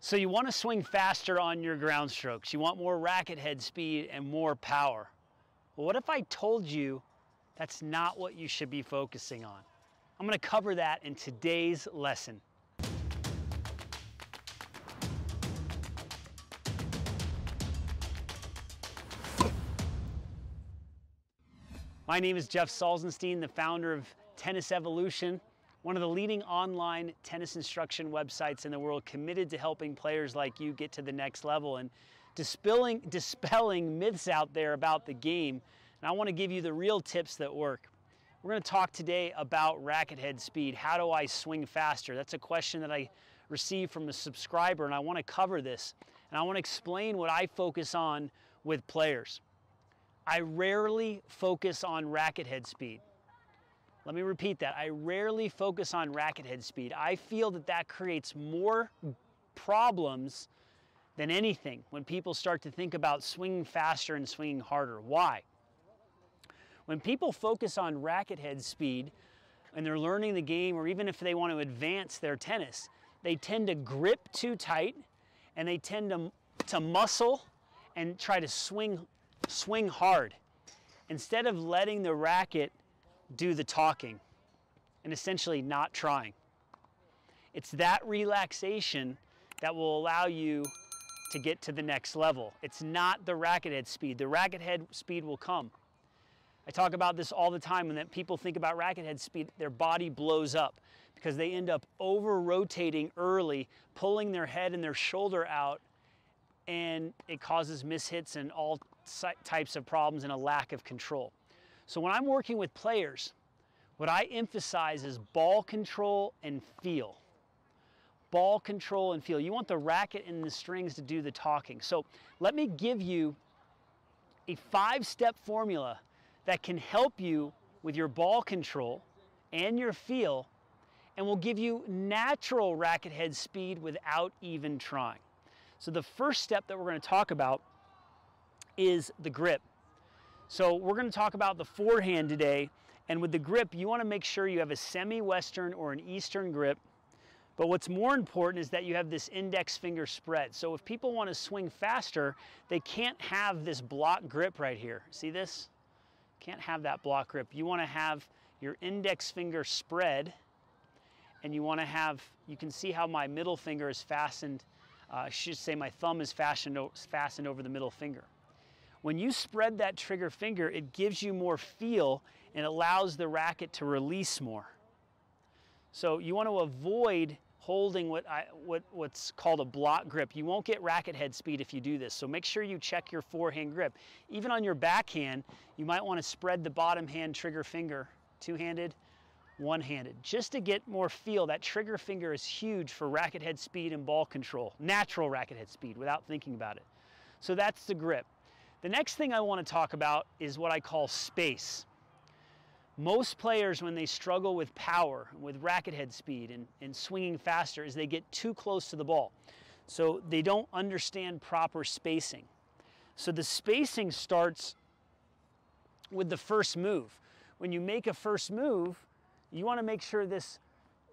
So you want to swing faster on your ground strokes. You want more racket head speed and more power. Well, what if I told you that's not what you should be focusing on? I'm going to cover that in today's lesson. My name is Jeff Salzenstein, the founder of Tennis Evolution, one of the leading online tennis instruction websites in the world, committed to helping players like you get to the next level and dispelling myths out there about the game. And I want to give you the real tips that work. We're going to talk today about racket head speed. How do I swing faster? That's a question that I received from a subscriber, and I want to cover this. And I want to explain what I focus on with players. I rarely focus on racket head speed. Let me repeat that. I rarely focus on racket head speed. I feel that that creates more problems than anything when people start to think about swinging faster and swinging harder. Why? When people focus on racket head speed and they're learning the game, or even if they want to advance their tennis, they tend to grip too tight and they tend to muscle and try to swing hard instead of letting the racket do the talking and essentially not trying. It's that relaxation that will allow you to get to the next level. It's not the racket head speed. The racket head speed will come. I talk about this all the time. When people think about racket head speed, their body blows up because they end up over-rotating early, pulling their head and their shoulder out, and it causes mishits and all types of problems and a lack of control. So when I'm working with players, what I emphasize is ball control and feel. Ball control and feel. You want the racket and the strings to do the talking. So let me give you a 5-step formula that can help you with your ball control and your feel, and will give you natural racket head speed without even trying. So the first step that we're going to talk about is the grip. So we're going to talk about the forehand today, and with the grip, you want to make sure you have a semi-western or an eastern grip, but what's more important is that you have this index finger spread. So if people want to swing faster, they can't have this block grip right here. See this? Can't have that block grip. You want to have your index finger spread, and you want to have, you can see how my middle finger is fastened, I should say my thumb is fastened over the middle finger. When you spread that trigger finger, it gives you more feel and allows the racket to release more. So you want to avoid holding what's called a block grip. You won't get racket head speed if you do this. So make sure you check your forehand grip. Even on your backhand, you might want to spread the bottom hand trigger finger, two-handed, one-handed, just to get more feel. That trigger finger is huge for racket head speed and ball control, natural racket head speed without thinking about it. So that's the grip. The next thing I want to talk about is what I call space. Most players, when they struggle with power, with racket head speed and swinging faster, is they get too close to the ball. So they don't understand proper spacing. So the spacing starts with the first move. When you make a first move, you want to make sure this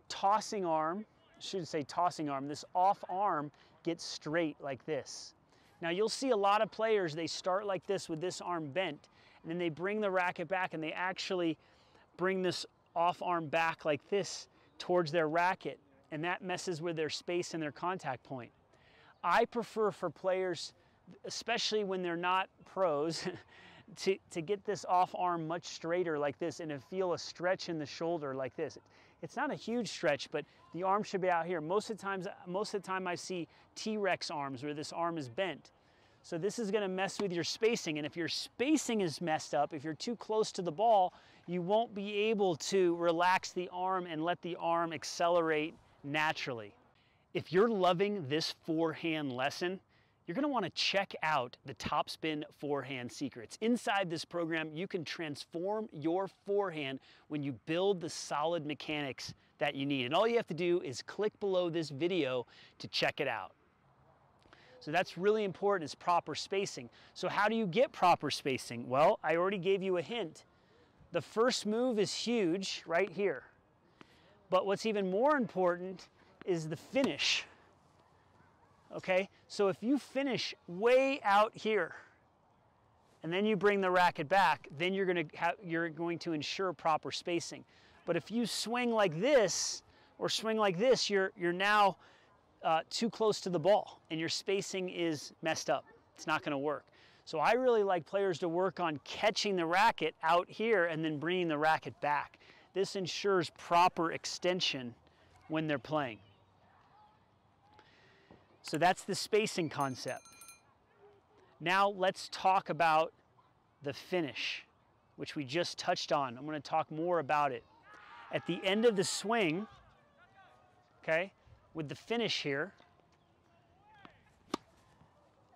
tossing arm, this off arm gets straight like this. Now you'll see a lot of players, they start like this with this arm bent, and then they bring the racket back and they actually bring this off arm back like this towards their racket, and that messes with their space and their contact point. I prefer for players, especially when they're not pros, to get this off arm much straighter like this and to feel a stretch in the shoulder like this. It's not a huge stretch, but the arm should be out here. Most of the time I see T-Rex arms where this arm is bent. So this is going to mess with your spacing, and if your spacing is messed up, if you're too close to the ball, you won't be able to relax the arm and let the arm accelerate naturally. If you're loving this forehand lesson, you're going to want to check out the Topspin Forehand Secrets. Inside this program, you can transform your forehand when you build the solid mechanics that you need. And all you have to do is click below this video to check it out. So that's really important, is proper spacing. So how do you get proper spacing? Well, I already gave you a hint. The first move is huge right here. But what's even more important is the finish. okay? So if you finish way out here, and then you bring the racket back, then you're going to ensure proper spacing. But if you swing like this, or swing like this, you're now too close to the ball, and your spacing is messed up. It's not going to work. So I really like players to work on catching the racket out here and then bringing the racket back. This ensures proper extension when they're playing. So that's the spacing concept. Now let's talk about the finish, which we just touched on. I'm going to talk more about it. At the end of the swing, okay, with the finish here,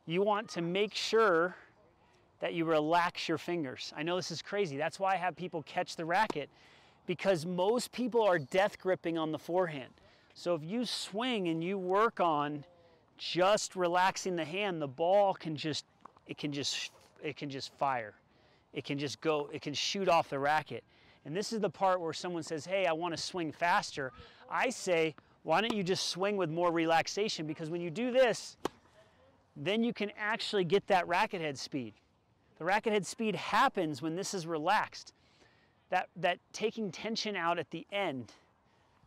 you want to make sure that you relax your fingers. I know this is crazy. That's why I have people catch the racket, because most people are death gripping on the forehand. So if you swing and you work on just relaxing the hand, the ball can just fire. It can just go, it can shoot off the racket. And this is the part where someone says, hey, I want to swing faster. I say, why don't you just swing with more relaxation? Because when you do this, then you can actually get that racket head speed. The racket head speed happens when this is relaxed. That taking tension out at the end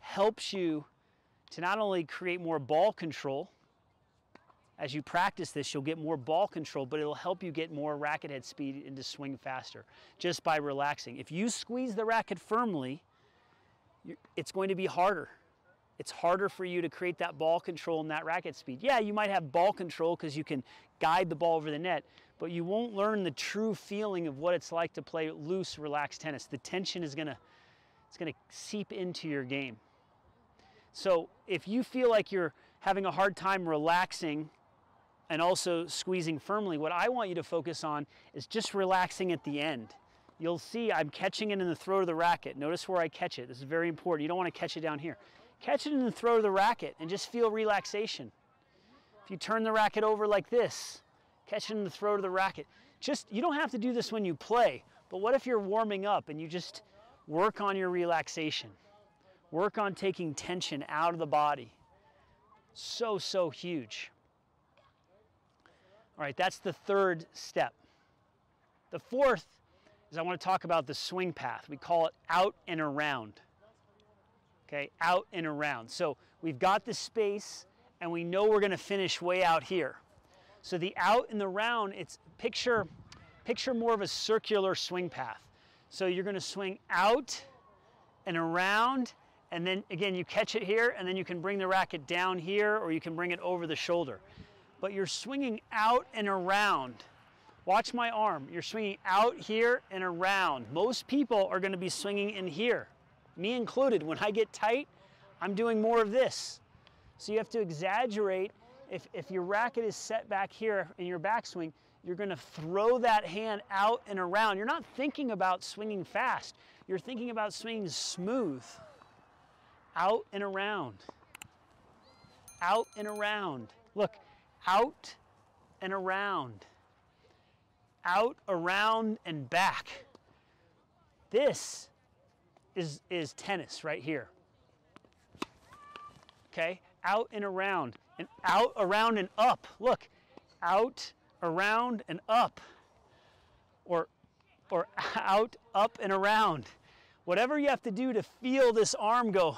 helps you to not only create more ball control. As you practice this, you'll get more ball control, but it'll help you get more racket head speed and to swing faster just by relaxing. If you squeeze the racket firmly, it's going to be harder. It's harder for you to create that ball control and that racket speed. Yeah, you might have ball control because you can guide the ball over the net, but you won't learn the true feeling of what it's like to play loose, relaxed tennis. The tension is gonna seep into your game. So if you feel like you're having a hard time relaxing and also squeezing firmly, what I want you to focus on is just relaxing at the end. You'll see I'm catching it in the throat of the racket. Notice where I catch it. This is very important. You don't want to catch it down here. Catch it in the throat of the racket and just feel relaxation. If you turn the racket over like this, catch it in the throat of the racket. You don't have to do this when you play, but what if you're warming up and you just work on your relaxation? Work on taking tension out of the body. So, so huge. All right, that's the third step. The fourth is I want to talk about the swing path. We call it out and around. Okay, out and around. So we've got the space and we know we're going to finish way out here. So the out and the round, it's picture more of a circular swing path. So you're going to swing out and around, and then again you catch it here, and then you can bring the racket down here, or you can bring it over the shoulder. But you're swinging out and around. Watch my arm. You're swinging out here and around. Most people are going to be swinging in here, me included. When I get tight, I'm doing more of this. So you have to exaggerate. If your racket is set back here in your backswing, you're going to throw that hand out and around. You're not thinking about swinging fast. You're thinking about swinging smooth. Out and around. Out and around. Look, out and around. Out, around, and back. This is tennis right here. Okay? Out and around. And out, around, and up. Look. Out, around, and up. Or out, up, and around. Whatever you have to do to feel this arm go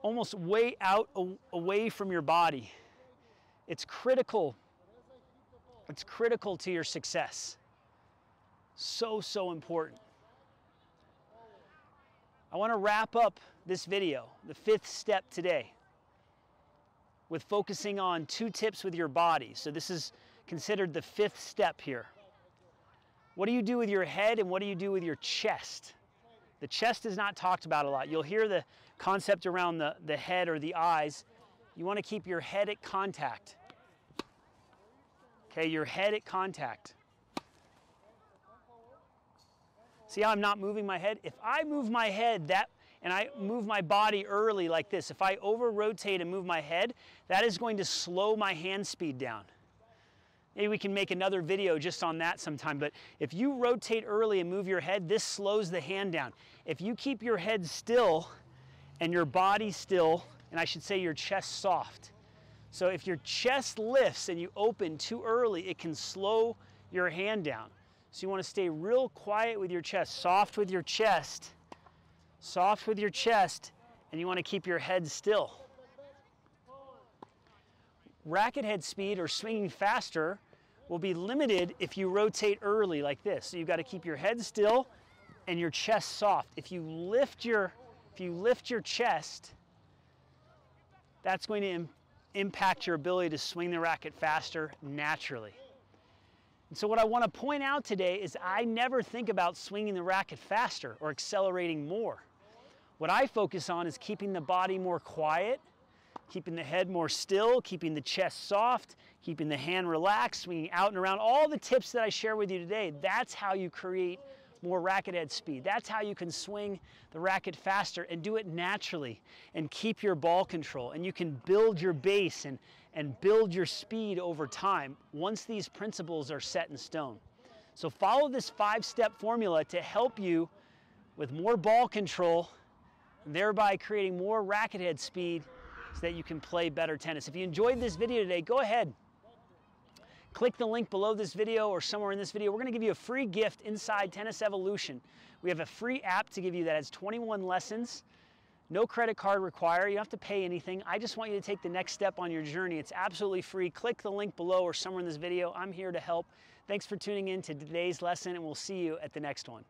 almost way out, away from your body. It's critical. It's critical to your success. So, so important. I want to wrap up this video, the fifth step today, with focusing on 2 tips with your body. So this is considered the 5th step here. What do you do with your head and what do you do with your chest? The chest is not talked about a lot. You'll hear the concept around the head or the eyes. You want to keep your head at contact. Okay, your head at contact. See how I'm not moving my head? If I move my head and I move my body early like this, if I over-rotate and move my head, that is going to slow my hand speed down. Maybe we can make another video just on that sometime, but if you rotate early and move your head, this slows the hand down. If you keep your head still and your body still, and I should say your chest soft. So if your chest lifts and you open too early, it can slow your hand down. So you want to stay real quiet with your chest, soft with your chest, and you want to keep your head still. Racket head speed or swinging faster will be limited if you rotate early like this. So you've got to keep your head still and your chest soft. If you lift your chest, that's going to impact your ability to swing the racket faster naturally. And so what I want to point out today is I never think about swinging the racket faster or accelerating more. What I focus on is keeping the body more quiet, keeping the head more still, keeping the chest soft, keeping the hand relaxed, swinging out and around. All the tips that I share with you today, that's how you create more racket head speed. That's how you can swing the racket faster and do it naturally and keep your ball control. And you can build your base and build your speed over time once these principles are set in stone. So follow this 5-step formula to help you with more ball control, and thereby creating more racket head speed so that you can play better tennis. If you enjoyed this video today, go ahead. Click the link below this video or somewhere in this video. We're going to give you a free gift inside Tennis Evolution. We have a free app to give you that has 21 lessons. No credit card required. You don't have to pay anything. I just want you to take the next step on your journey. It's absolutely free. Click the link below or somewhere in this video. I'm here to help. Thanks for tuning in to today's lesson, and we'll see you at the next one.